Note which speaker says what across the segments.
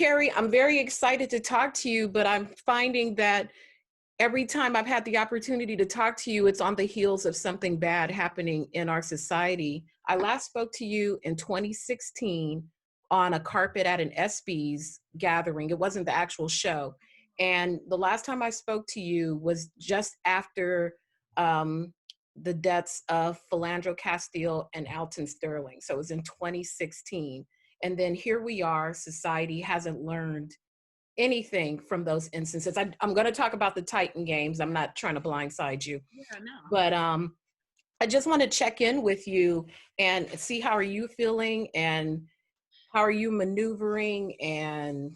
Speaker 1: Cari, I'm very excited to talk to you, but I'm finding that every time I've had the opportunity to talk to you, it's on the heels of something bad happening in our society. I last spoke to you in 2016 on a carpet at an ESPYs gathering. It wasn't the actual show. And the last time I spoke to you was just after um, the deaths of Philandro Castile and Alton Sterling. So it was in 2016. And then here we are, society hasn't learned anything from those instances. I'm going to talk about the Titan games. I'm not trying to blindside you,
Speaker 2: Yeah, no.
Speaker 1: but I just want to check in with you and see how are you feeling and how are you maneuvering and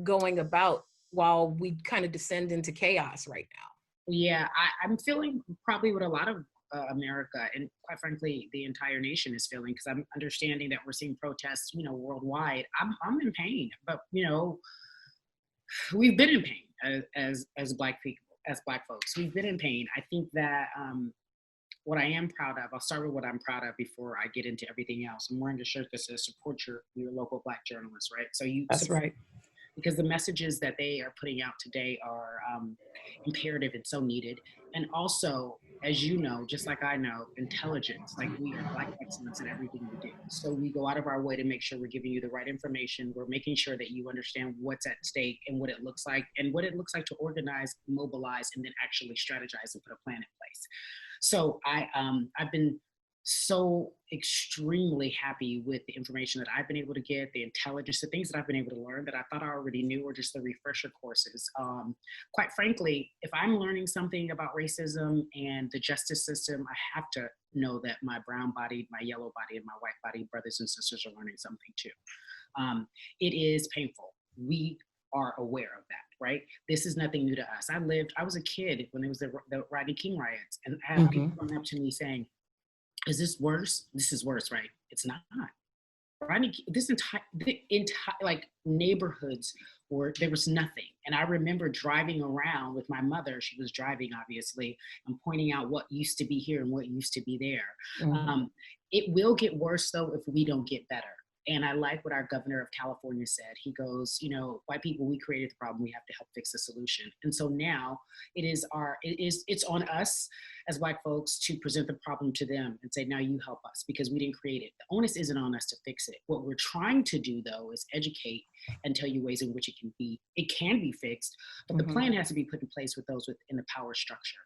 Speaker 1: going about while we kind of descend into chaos right now.
Speaker 2: Yeah, I'm feeling probably what a lot of America and quite frankly the entire nation is feeling because I'm understanding that we're seeing protests, worldwide. I'm in pain, but we've been in pain as Black people, as Black folks. We've been in pain. I think that what I am proud of, I'll start with what I'm proud of before I get into everything else. I'm wearing a shirt that says support your local Black journalists, right? So you
Speaker 1: That's
Speaker 2: support,
Speaker 1: right.
Speaker 2: because the messages that they are putting out today are imperative and so needed. And also, as you know, just like I know, intelligence, like we are Black excellence in everything we do. So we go out of our way to make sure we're giving you the right information. We're making sure that you understand what's at stake and what it looks like to organize, mobilize, and then actually strategize and put a plan in place. So I've been so extremely happy with the information that I've been able to get, the intelligence, the things that I've been able to learn that I thought I already knew, or just the refresher courses. Quite frankly, if I'm learning something about racism and the justice system, I have to know that my brown body, my yellow body, and my white body brothers and sisters are learning something too. It is painful. We are aware of that, right? This is nothing new to us. I was a kid when there was the Rodney King riots, and I had people coming up to me saying, is this worse? This is worse, right? It's not. Rodney, like neighborhoods where there was nothing. And I remember driving around with my mother. She was driving, obviously, and pointing out what used to be here and what used to be there. It will get worse, though, if we don't get better. And I like what our governor of California said. He goes, white people, we created the problem. We have to help fix the solution. And so now it's on us as Black folks to present the problem to them and say, now you help us because we didn't create it. The onus isn't on us to fix it. What we're trying to do, though, is educate and tell you ways in which it can be fixed, but the plan has to be put in place with those within the power structure.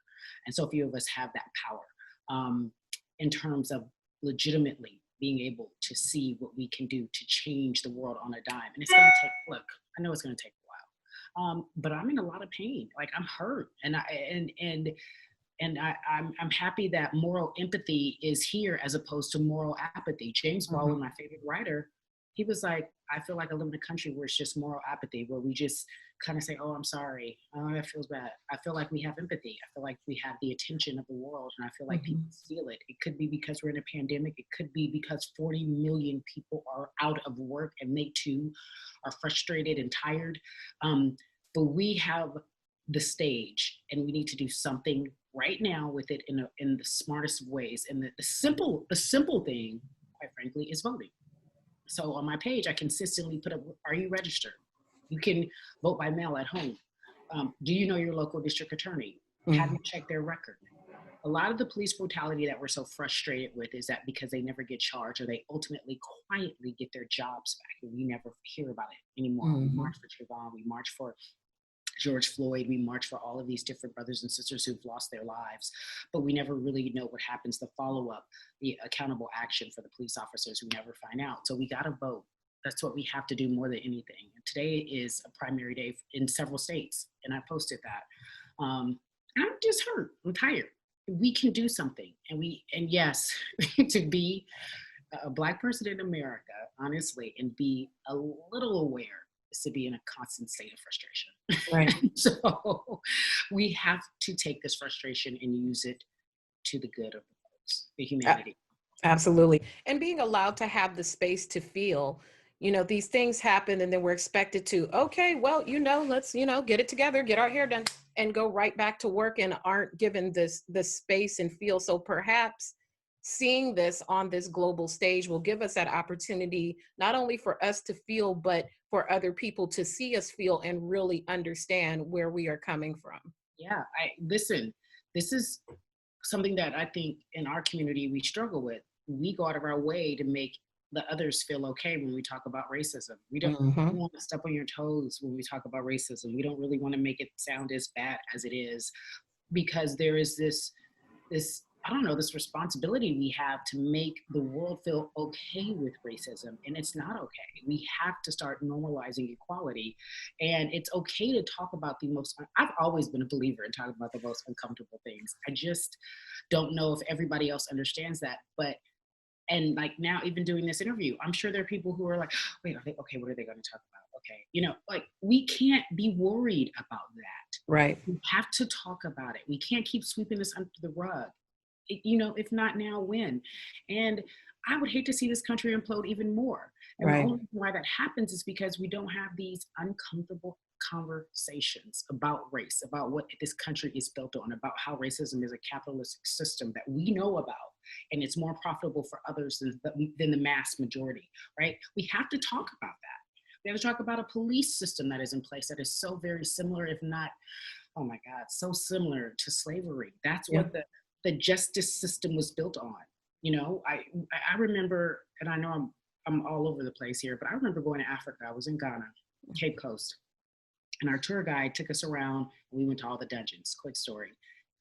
Speaker 2: And so few of us have that power in terms of legitimately being able to see what we can do to change the world on a dime. And it's going to take, I know it's going to take a while, but I'm in a lot of pain. Like I'm hurt. And I'm happy that moral empathy is here as opposed to moral apathy. James Baldwin, my favorite writer, he was like, I feel like I live in a country where it's just moral apathy, where we just kind of say, oh, I'm sorry. Oh, that feels bad. I feel like we have empathy. I feel like we have the attention of the world. And I feel like people feel it. It could be because we're in a pandemic. It could be because 40 million people are out of work and they too are frustrated and tired. But we have the stage and we need to do something right now with it in the smartest of ways. And the simple thing, quite frankly, is voting. So on my page, I consistently put up, are you registered? You can vote by mail at home. Do you know your local district attorney? Have you checked their record? A lot of the police brutality that we're so frustrated with is that because they never get charged or they ultimately quietly get their jobs back and we never hear about it anymore. We march for Trayvon, we march for George Floyd, we march for all of these different brothers and sisters who've lost their lives, but we never really know what happens, the follow-up, the accountable action for the police officers. We never find out. So we got to vote. That's what we have to do more than anything. And today is a primary day in several states, and I posted that. I'm just hurt. I'm tired. We can do something. And yes, to be a Black person in America, honestly, and be a little aware is to be in a constant state of frustration.
Speaker 1: Right.
Speaker 2: So we have to take this frustration and use it to the good of the folks, the humanity.
Speaker 1: Absolutely. And being allowed to have the space to feel, these things happen and then we're expected to, okay, well, let's, get it together, get our hair done and go right back to work and aren't given the space and feel. So perhaps seeing this on this global stage will give us that opportunity, not only for us to feel, but for other people to see us, feel, and really understand where we are coming from.
Speaker 2: Yeah, I listen. This is something that I think in our community we struggle with. We go out of our way to make the others feel okay when we talk about racism. We don't
Speaker 1: Hmm.
Speaker 2: want to step on your toes when we talk about racism. We don't really want to make it sound as bad as it is, because there is this I don't know, this responsibility we have to make the world feel okay with racism, and it's not okay. We have to start normalizing equality, and it's okay to talk about the most. I've always been a believer in talking about the most uncomfortable things. I just don't know if everybody else understands that, but and like now, even doing this interview, I'm sure there are people who are like, wait, okay, what are they going to talk about? Okay, like we can't be worried about that.
Speaker 1: Right.
Speaker 2: We have to talk about it. We can't keep sweeping this under the rug. If not now, when? And I would hate to see this country implode even more. And the
Speaker 1: Right.
Speaker 2: only reason why that happens is because we don't have these uncomfortable conversations about race, about what this country is built on, about how racism is a capitalistic system that we know about, and it's more profitable for others than the mass majority, right? We have to talk about that. We have to talk about a police system that is in place that is so very similar, if not, oh my God, so similar to slavery. That's
Speaker 1: Yeah.
Speaker 2: what the justice system was built on. I remember, and I know I'm all over the place here, but I remember going to Africa. I was in Ghana, Cape Coast, and our tour guide took us around. And we went to all the dungeons. Quick story.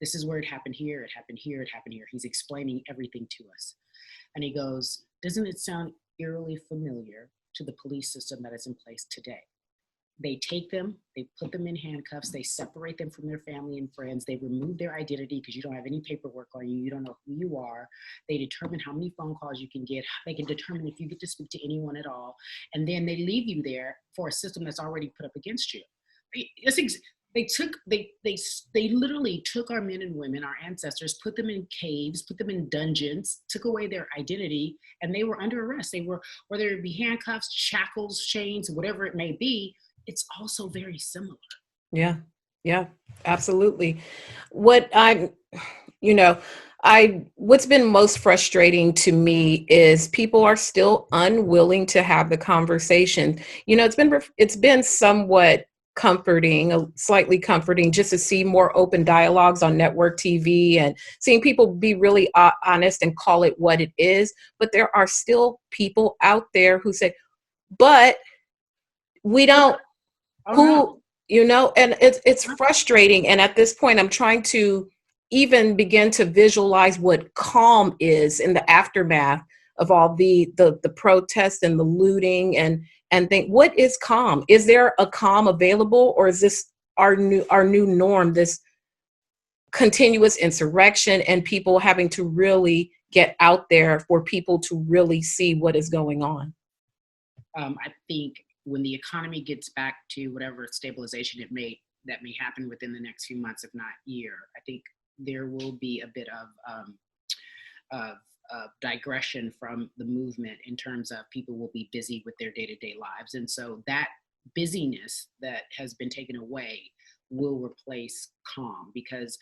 Speaker 2: This is where it happened here. It happened here. It happened here. He's explaining everything to us, and he goes, "Doesn't it sound eerily familiar to the police system that is in place today?" They take them, they put them in handcuffs, they separate them from their family and friends, they remove their identity because you don't have any paperwork on you, you don't know who you are. They determine how many phone calls you can get, they can determine if you get to speak to anyone at all, and then they leave you there for a system that's already put up against you. They literally took our men and women, our ancestors, put them in caves, put them in dungeons, took away their identity, and they were under arrest. They were, whether it be handcuffs, shackles, chains, whatever it may be. It's also very similar.
Speaker 1: Yeah. Yeah. Absolutely. What I'm, you know, what's been most frustrating to me is people are still unwilling to have the conversation. It's been somewhat comforting, slightly comforting, just to see more open dialogues on network TV and seeing people be really honest and call it what it is. But there are still people out there who say, but we don't,
Speaker 2: Oh no.
Speaker 1: who, and it's frustrating. And at this point, I'm trying to even begin to visualize what calm is in the aftermath of all the protests and the looting, and think, what is calm? Is there a calm available, or is this our new norm, this continuous insurrection and people having to really get out there for people to really see what is going on?
Speaker 2: I think when the economy gets back to whatever stabilization that may happen within the next few months, if not year, I think there will be a bit of digression from the movement in terms of people will be busy with their day-to-day lives, and so that busyness that has been taken away will replace calm, because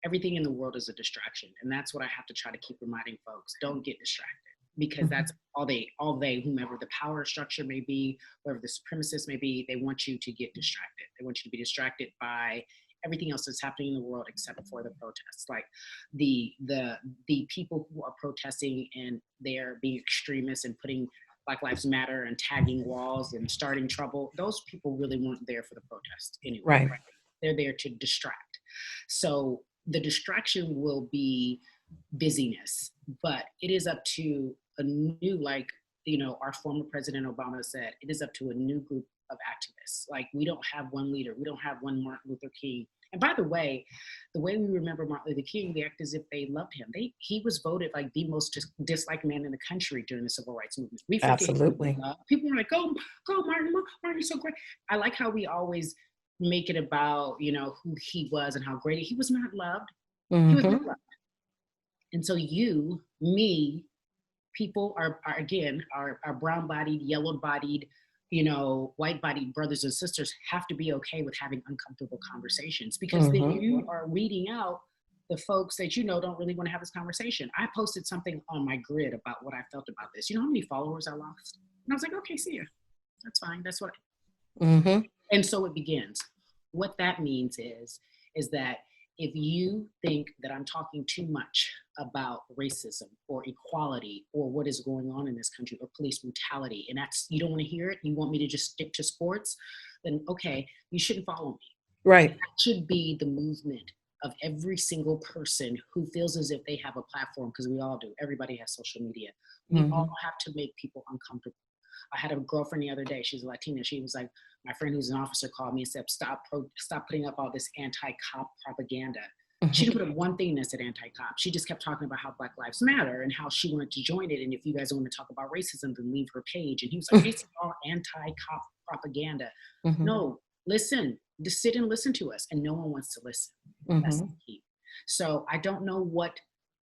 Speaker 2: everything in the world is a distraction, and that's what I have to try to keep reminding folks: don't get distracted, because
Speaker 1: Mhm.
Speaker 2: that's all they whomever the power structure may be, whoever the supremacist may be, they want you to get distracted. They want you to be distracted by everything else that's happening in the world except for the protests. Like the people who are protesting and they're being extremists and putting Black Lives Matter and tagging walls and starting trouble, those people really weren't there for the protest anyway,
Speaker 1: Right.
Speaker 2: right? They're there to distract. So the distraction will be busyness, but it is up to a new, like, our former President Obama said, it is up to a new group of activists. Like, we don't have one leader, we don't have one Martin Luther King. And by the way we remember Martin Luther King, we act as if they loved him. He was voted like the most disliked man in the country during the civil rights movement. We forget
Speaker 1: Absolutely.
Speaker 2: people were like, go Martin, Martin's so great. I like how we always make it about who he was and how great he was. Not loved. He was not
Speaker 1: Hmm.
Speaker 2: loved. And so you, me, people are again, our brown-bodied, yellow-bodied, white-bodied brothers and sisters have to be okay with having uncomfortable conversations, because then
Speaker 1: Hmm.
Speaker 2: you are weeding out the folks that don't really want to have this conversation. I posted something on my grid about what I felt about this. You know how many followers I lost? And I was like, okay, see ya. That's fine. That's what.
Speaker 1: Mm-hmm.
Speaker 2: And so it begins. What that means is that if you think that I'm talking too much about racism or equality or what is going on in this country or police brutality, and that's, you don't want to hear it, you want me to just stick to sports, then okay, you shouldn't follow me.
Speaker 1: Right.
Speaker 2: That should be the movement of every single person who feels as if they have a platform, because we all do. Everybody has social media. We all have to make people uncomfortable. I had a girlfriend the other day. She's a Latina. She was like, my friend who's an officer called me and said, stop putting up all this anti-cop propaganda. She didn't put up one thing that said anti-cop. She just kept talking about how Black Lives Matter and how she wanted to join it. And if you guys want to talk about racism, then leave her page. And he was like, this is all anti-cop propaganda. No, listen, just sit and listen to us. And no one wants to listen. That's the key. So I don't know what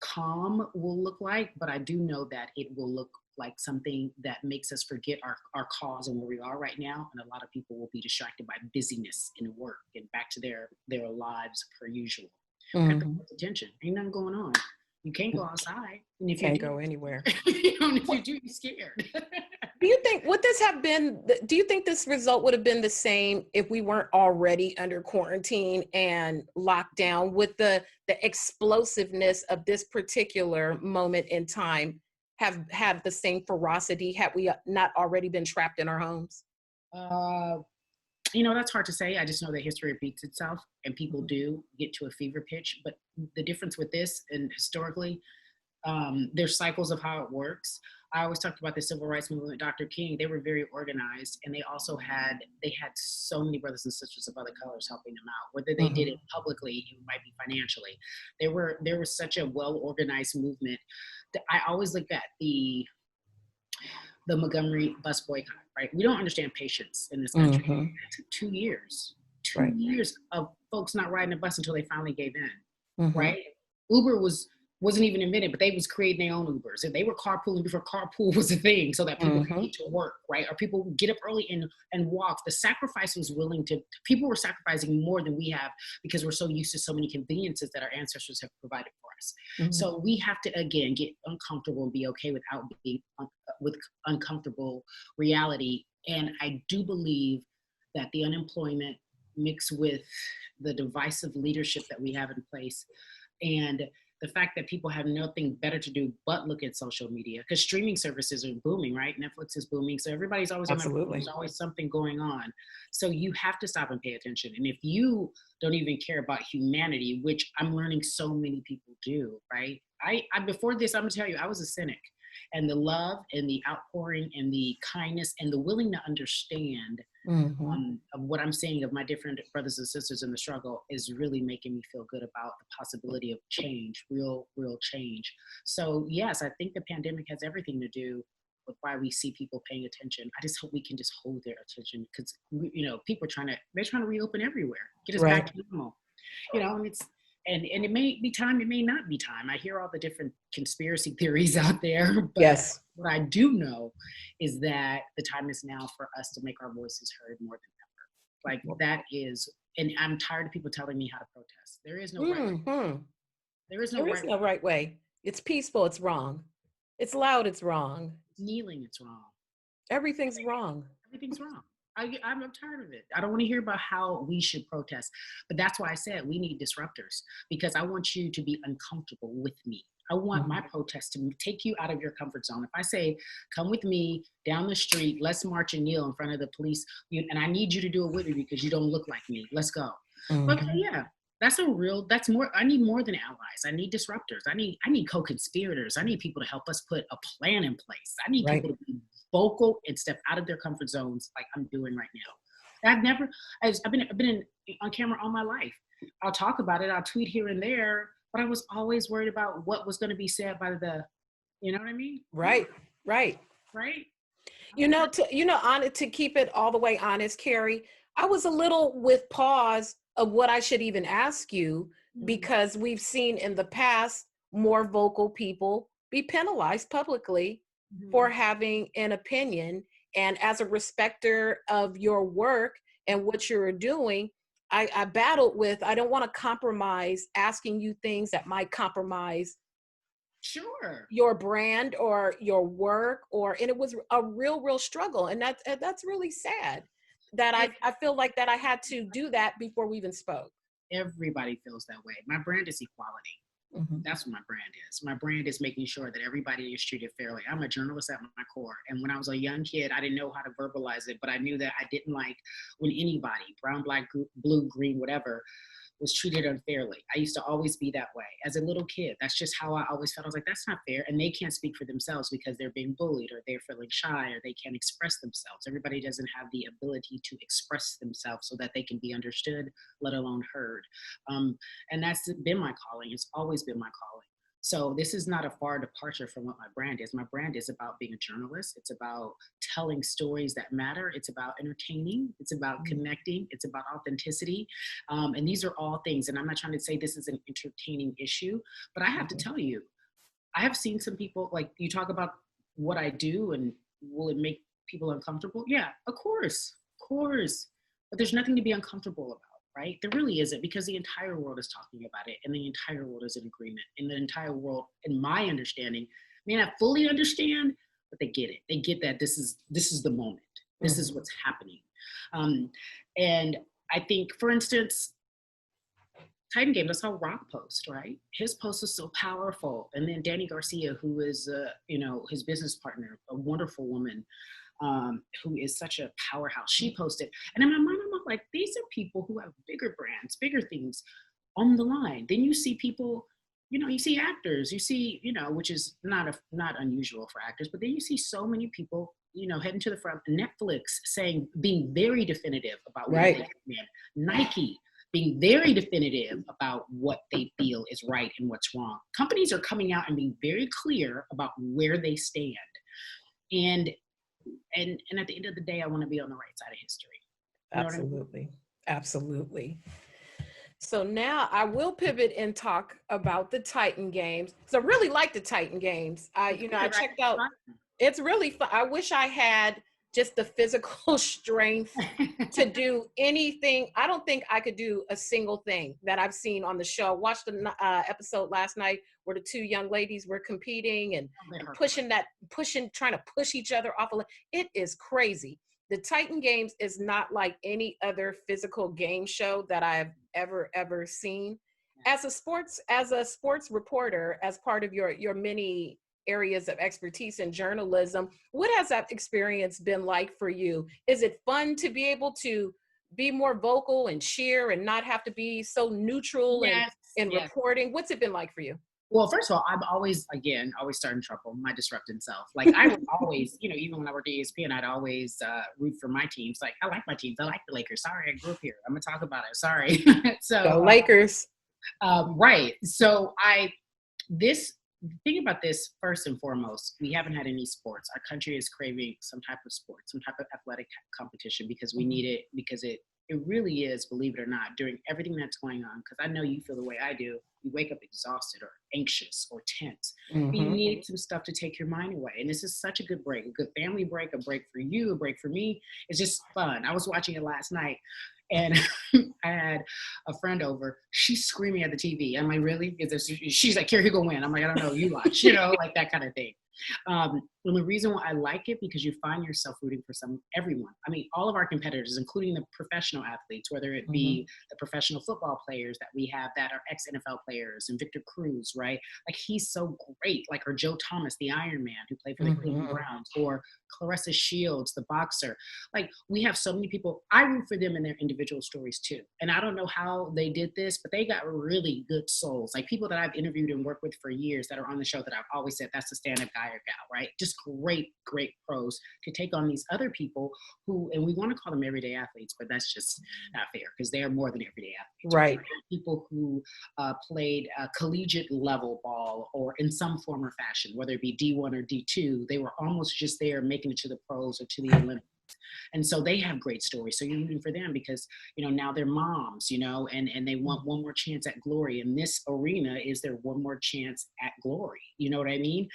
Speaker 2: calm will look like, but I do know that it will look like something that makes us forget our cause and where we are right now. And a lot of people will be distracted by busyness and work and back to their lives per usual. Have to pay attention. Ain't nothing going on. You can't go outside. And if you
Speaker 1: can't go anywhere.
Speaker 2: if you do, you're scared.
Speaker 1: Do you think, would this have been, do you think this result would have been the same if we weren't already under quarantine and lockdown? With the explosiveness of this particular moment in time have had the same ferocity had we not already been trapped in our homes?
Speaker 2: That's hard to say. I just know that history repeats itself and people do get to a fever pitch. But the difference with this, and historically, there's cycles of how it works. I always talked about the civil rights movement, Dr. King. They were very organized, and they also had so many brothers and sisters of other colors helping them out. Whether they did it publicly, it might be financially. There was such a well-organized movement. I always look at the Montgomery Bus Boycott, right? We don't understand patience in this country. It took 2 years, two years of folks not riding a bus until they finally gave in, right? Uber wasn't even invented, but they was creating their own Ubers. And they were carpooling before carpool was a thing, so that people could get to work, right? Or people would get up early and walk. The sacrifice was people were sacrificing more than we have because we're so used to so many conveniences that our ancestors have provided for us. So we have to, again, get uncomfortable and be okay without being with uncomfortable reality. And I do believe that the unemployment mixed with the divisive leadership that we have in place and the fact that people have nothing better to do but look at social media, because streaming services are booming, right? Netflix is booming. So everybody's always on their phone. There's always something going on. So you have to stop and pay attention. And if you don't even care about humanity, which I'm learning so many people do, right? I before this, I'm gonna tell you, I was a cynic. And the love and the outpouring and the kindness and the willing to understand of what I'm saying of my different brothers and sisters in the struggle is really making me feel good about the possibility of change, real change. So yes, I think the pandemic has everything to do with why we see people paying attention. I just hope we can just hold their attention because people they're trying to reopen everywhere, get us back to normal. And it may be time, it may not be time. I hear all the different conspiracy theories out there, but what I do know is that the time is now for us to make our voices heard more than ever. Like that is, and I'm tired of people telling me how to protest. There is no right way. There is no
Speaker 1: right way. It's peaceful, it's wrong. It's loud, it's wrong.
Speaker 2: It's kneeling, it's wrong.
Speaker 1: Everything's wrong.
Speaker 2: Everything's wrong. I'm tired of it. I don't want to hear about how we should protest. But that's why I said we need disruptors, because I want you to be uncomfortable with me. I want my protest to take you out of your comfort zone. If I say, come with me down the street, let's march and kneel in front of the police, and I need you to do it with me because you don't look like me. Let's go. Okay, yeah. That's more, I need more than allies. I need disruptors. I need co-conspirators. I need people to help us put a plan in place. I need people to be vocal and step out of their comfort zones like I'm doing right now. I've been on camera all my life. I'll talk about it. I'll tweet here and there, but I was always worried about what was going to be said by you know what I mean? Right.
Speaker 1: To keep it all the way honest, Cari, I was a little with pause of what I should even ask you, because we've seen in the past more vocal people be penalized publicly for having an opinion. And as a respecter of your work and what you're doing, I battled with, I don't want to compromise asking you things that might compromise
Speaker 2: Sure.
Speaker 1: your brand or your work, and it was a real struggle. And that's really sad that
Speaker 2: It,
Speaker 1: I feel like that I had to do that before we even spoke.
Speaker 2: everybody feels that way. My brand is equality.
Speaker 1: Mhm.
Speaker 2: That's what my brand is. My brand is making sure that everybody is treated fairly. I'm a journalist at my core. And when I was a young kid, I didn't know how to verbalize it, but I knew that I didn't like when anybody, brown, black, blue, green, whatever, was treated unfairly. I used to always be that way as a little kid. That's just how I always felt. I was like, that's not fair. And they can't speak for themselves because they're being bullied or they're feeling shy or they can't express themselves. Everybody doesn't have the ability to express themselves so that they can be understood, let alone heard. And that's been my calling. It's always been my calling. So this is not a far departure from what my brand is. My brand is about being a journalist. It's about telling stories that matter. It's about entertaining. It's about connecting. It's about authenticity. And these are all things. And I'm not trying to say this is an entertaining issue, but I have to tell you, I have seen some people, like you talk about what I do and will it make people uncomfortable? Yeah, of course. But there's nothing to be uncomfortable about. Right? There really isn't, because the entire world is talking about it and the entire world is in agreement. And the entire world, in my understanding, may not fully understand, but they get it. They get that this is the moment. This is what's happening. And I think, for instance, Titan Games, I saw Rock post, right? His post was so powerful. And then Danny Garcia, who is, his business partner, a wonderful woman, who is such a powerhouse. She posted, and in my mind, I'm like, these are people who have bigger brands, bigger things on the line. Then you see people, you see actors, you see, which is not unusual for actors, but then you see so many people, heading to the front. Netflix being very definitive about what they can. Nike being very definitive about what they feel is right and what's wrong. Companies are coming out and being very clear about where they stand. And at the end of the day, I want to be on the right side of history. You know what I mean?
Speaker 1: Absolutely. So now I will pivot and talk about the Titan Games. So I really like the Titan Games. I checked out. It's really fun. I wish I had just the physical strength to do anything. I don't think I could do a single thing that I've seen on the show. Watched the episode last night where the two young ladies were competing and trying to push each other off. It is crazy. The Titan Games is not like any other physical game show that I've ever seen. As a sports reporter, as part of your many areas of expertise in journalism, what has that experience been like for you? Is it fun to be able to be more vocal and cheer and not have to be so neutral in reporting? What's it been like for you?
Speaker 2: Well, first of all, I'm always starting trouble, my disrupting self. Like I would always, even when I worked at ESPN, I'd always root for my teams. Like I like my teams. I like the Lakers. Sorry, I grew up here. I'm gonna talk about it. Sorry. So
Speaker 1: go Lakers.
Speaker 2: Right. So think about this first and foremost. We haven't had any sports. Our country is craving some type of sport, some type of athletic competition because we need it, because it really is, believe it or not, during everything that's going on. Because I know you feel the way I do. You wake up exhausted or anxious or tense. And you need some stuff to take your mind away. And this is such a good break, a good family break, a break for you, a break for me. It's just fun. I was watching it last night. And I had a friend over. She's screaming at the TV. I'm like, really? She's like, Cari, who gonna win? I'm like, I don't know. You watch, like that kind of thing. And the reason why I like it, because you find yourself rooting for everyone. I mean, all of our competitors, including the professional athletes, whether it be the professional football players that we have that are ex-NFL players, and Victor Cruz, right? Like he's so great. Like, or Joe Thomas, the Iron Man who played for the Cleveland Browns, or Clarissa Shields, the boxer. Like we have so many people. I root for them in their individual stories too. And I don't know how they did this, but they got really good souls. Like people that I've interviewed and worked with for years that are on the show that I've always said, that's the stand-up guy or gal, right? Just great pros to take on these other people who, and we want to call them everyday athletes, but that's just not fair because they are more than everyday athletes.
Speaker 1: Right.
Speaker 2: People who played collegiate level ball or in some form or fashion, whether it be D1 or D2, they were almost just there making it to the pros or to the Olympics. And so they have great stories. So you're rooting for them because, now they're moms, and they want one more chance at glory. And this arena is their one more chance at glory. You know what I mean?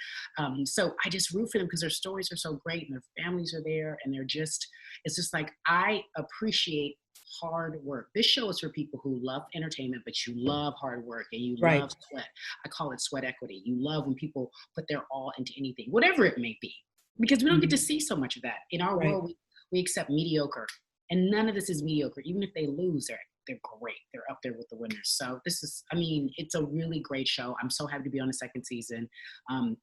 Speaker 2: So I just root for them because their stories are so great and their families are there. And it's just like, I appreciate hard work. This show is for people who love entertainment, but you love hard work and you
Speaker 1: Right.
Speaker 2: love sweat. I call it sweat equity. You love when people put their all into anything, whatever it may be, because we don't get to
Speaker 1: Mhm.
Speaker 2: see so much of that. In our
Speaker 1: Right.
Speaker 2: world, we accept mediocre, and none of this is mediocre. Even if they lose, they're great. They're up there with the winners. So this is, I mean, it's a really great show. I'm so happy to be on the second season.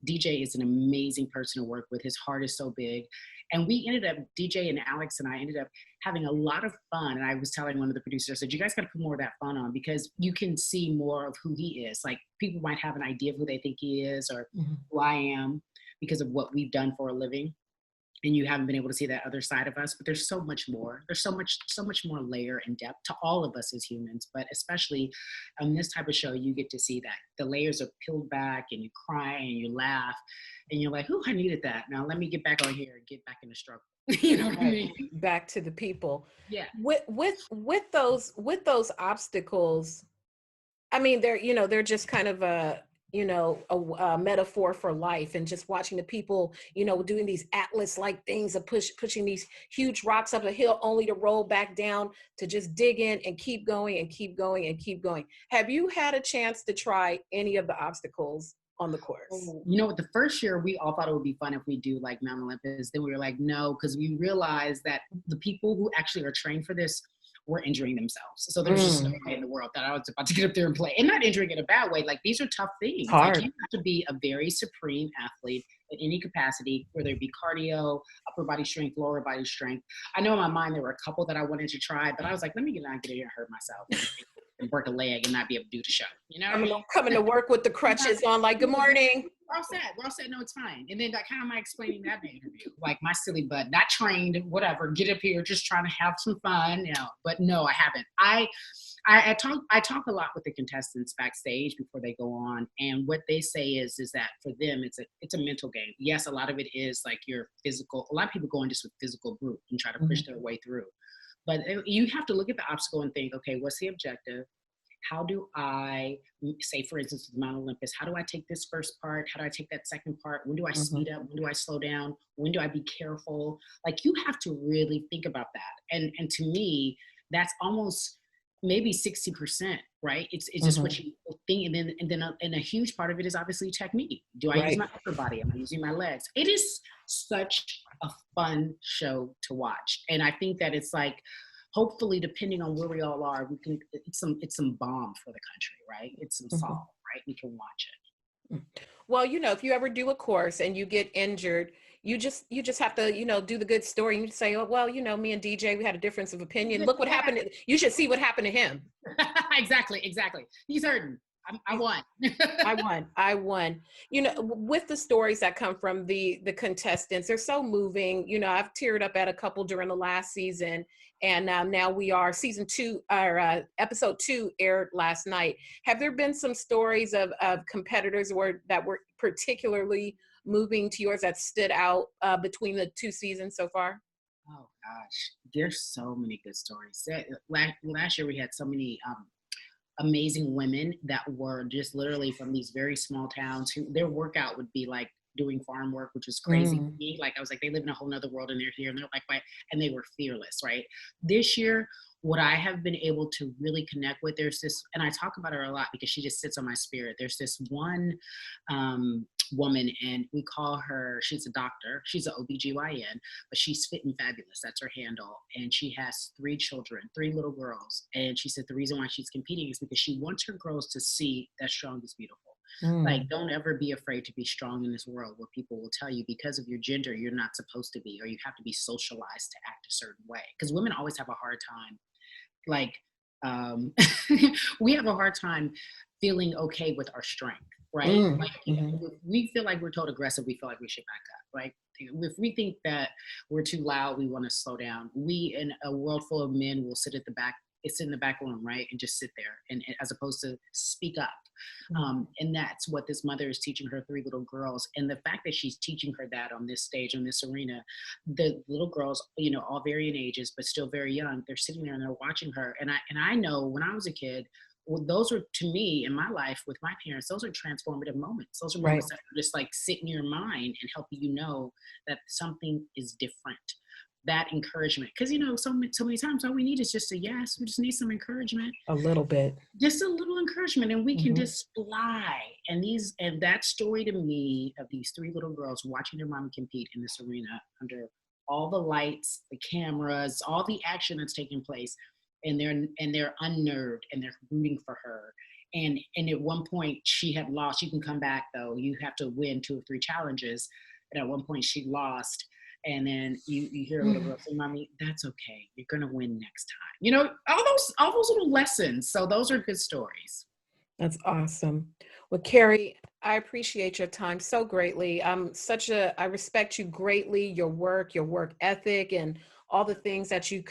Speaker 2: DJ is an amazing person to work with. His heart is so big. And we ended up, DJ and Alex and I ended up having a lot of fun. And I was telling one of the producers, I said, you guys got to put more of that fun on because you can see more of who he is. Like people might have an idea of who they think he is or
Speaker 1: Mhm.
Speaker 2: who I am because of what we've done for a living, and you haven't been able to see that other side of us, but there's so much more. There's so much more layer and depth to all of us as humans, but especially on this type of show, you get to see that the layers are peeled back and you cry and you laugh and you're like, oh, I needed that. Now let me get back on here and get back in the struggle. You know what I
Speaker 1: Right.
Speaker 2: mean?
Speaker 1: Back to the people.
Speaker 2: Yeah.
Speaker 1: With those obstacles, I mean, they're just kind of a metaphor for life, and just watching the people, doing these atlas-like things of pushing these huge rocks up a hill only to roll back down to just dig in and keep going and keep going and keep going. Have you had a chance to try any of the obstacles on the course?
Speaker 2: Oh, the first year we all thought it would be fun if we do like Mount Olympus. Then we were like, no, because we realized that the people who actually are trained for this were injuring themselves. So there's just no
Speaker 1: Mm,
Speaker 2: way in the world that I was about to get up there and play. And not injuring in a bad way. Like these are tough
Speaker 1: it's
Speaker 2: things. Like you
Speaker 1: hard.
Speaker 2: have to be a very supreme athlete in any capacity, whether it be cardio, upper body strength, lower body strength. I know in my mind there were a couple that I wanted to try, but I was like, let me not get here and hurt myself and break a leg and not be able to do the show. You know what I mean?
Speaker 1: Coming to work with the
Speaker 2: Not
Speaker 1: crutches on, like, good morning.
Speaker 2: we're all set. We're all set. No, it's fine. And then like, how am I explaining that in the interview? Like my silly butt, not trained, whatever. Get up here, just trying to have some fun, But no, I haven't. I talk a lot with the contestants backstage before they go on, and what they say is that for them it's a mental game. Yes, a lot of it is like your physical. A lot of people go in just with physical group and try to push their way through, but you have to look at the obstacle and think, okay, what's the objective? How do I, say for instance, with Mount Olympus, how do I take this first part? How do I take that second part? When do I
Speaker 1: Mhm.
Speaker 2: speed up? When do I slow down? When do I be careful? Like you have to really think about that. And to me, that's almost maybe 60%, right? It's just what
Speaker 1: Mhm.
Speaker 2: you think. And a huge part of it is obviously technique. Do I use
Speaker 1: Right.
Speaker 2: my upper body? Am I using my legs? It is such a fun show to watch. And I think that it's like, hopefully depending on where we all are, we can, it's some balm for the country, right? It's some
Speaker 1: Mhm.
Speaker 2: salt, right? We can watch
Speaker 1: Mm. Well, if you ever do a course and you get injured, you just have to, do the good story. You say, oh, well, me and DJ, we had a difference of opinion.
Speaker 2: it.
Speaker 1: Look what happened. You should see what happened to him.
Speaker 2: Exactly. He's hurting. I
Speaker 1: He's,
Speaker 2: won.
Speaker 1: I won. I won. With the stories that come from the contestants, they're so moving. I've teared up at a couple during the last season, and now we are season two, or episode 2 aired last night. Have there been some stories of competitors that were particularly moving to yours, that stood out between the 2 seasons so far?
Speaker 2: Oh gosh, there's so many good stories. Last year we had so many amazing women that were just literally from these very small towns who their workout would be like doing farm work, which was crazy to
Speaker 1: Mm.
Speaker 2: me. Like I was like, they live in a whole nother world and they're here and they're like, why? And they were fearless, right? This year, what I have been able to really connect with, there's this, and I talk about her a lot because she just sits on my spirit. There's this one woman, and we call her, she's a doctor, she's an OBGYN, but she's fit and fabulous. That's her handle. And she has 3 children, 3 little girls. And she said the reason why she's competing is because she wants her girls to see that strong is beautiful. Like,
Speaker 1: Mm.
Speaker 2: don't ever be afraid to be strong in this world where people will tell you because of your gender, you're not supposed to be, or you have to be socialized to act a certain way. Because women always have a hard time, like, um, we have a hard time feeling okay with our strength, right?
Speaker 1: Mm.
Speaker 2: Like,
Speaker 1: Mhm.
Speaker 2: if we feel like we're told aggressive, we feel like we should back up, right? If we think that we're too loud, we want to slow down. We, in a world full of men, will sit at the back. It's in the back room, right, and just sit there, and as opposed to speak up.
Speaker 1: Mm.
Speaker 2: And that's what this mother is teaching her 3 little girls. And the fact that she's teaching her that on this stage, on this arena, the little girls, all varying ages, but still very young, they're sitting there and they're watching her. And I know when I was a kid, well, those are, to me, in my life with my parents, those are transformative moments. Those are
Speaker 1: Right.
Speaker 2: moments that just like sit in your mind and help you know that something is different. that encouragement. Because, so many times all we need is just a yes. We just need some encouragement.
Speaker 1: A little bit.
Speaker 2: Just a little encouragement, and we can
Speaker 1: Mhm.
Speaker 2: just fly. And that story to me of these three little girls watching their mom compete in this arena under all the lights, the cameras, all the action that's taking place, and they're unnerved and they're rooting for her. And at one point she had lost. You can come back though. You have to win 2 or 3 challenges. And at one point she lost. And then you hear a little girl say, "Mommy, that's okay. You're gonna win next time." All those little lessons. So those are good stories.
Speaker 1: That's awesome. Well, Cari, I appreciate your time so greatly. I respect you greatly, your work ethic, and all the things that you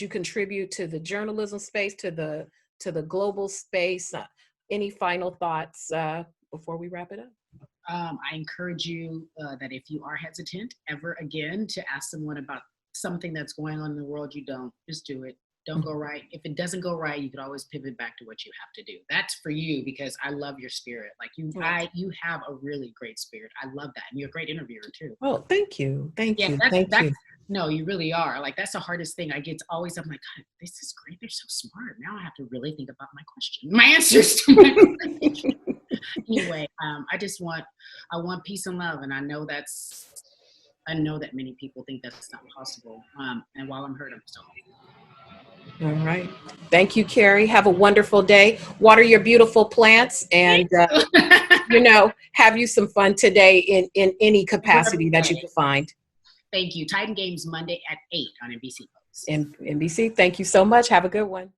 Speaker 1: contribute to the journalism space, to the global space. Any final thoughts before we wrap it up?
Speaker 2: I encourage you that if you are hesitant ever again to ask someone about something that's going on in the world, you don't just do it. Don't go right. If it doesn't go right, you could always pivot back to what you have to do. That's for you because I love your spirit. Like you have a really great spirit. I love that, and you're a great interviewer too.
Speaker 1: Oh, thank you, thank
Speaker 2: Yeah,
Speaker 1: you,
Speaker 2: that's
Speaker 1: thank
Speaker 2: that's
Speaker 1: you.
Speaker 2: no, you really are. Like that's the hardest thing. I'm like, God, this is great. They're so smart. Now I have to really think about my answers to my questions. Anyway, I want peace and love, and I know that many people think that's not possible. And while I'm hurt, I'm still hopeful.
Speaker 1: All right. Thank you, Cari. Have a wonderful day. Water your beautiful plants and, have you some fun today in any capacity that you can find.
Speaker 2: Thank you. Titan Games Monday at 8 on NBC.
Speaker 1: And NBC, thank you so much. Have a good one.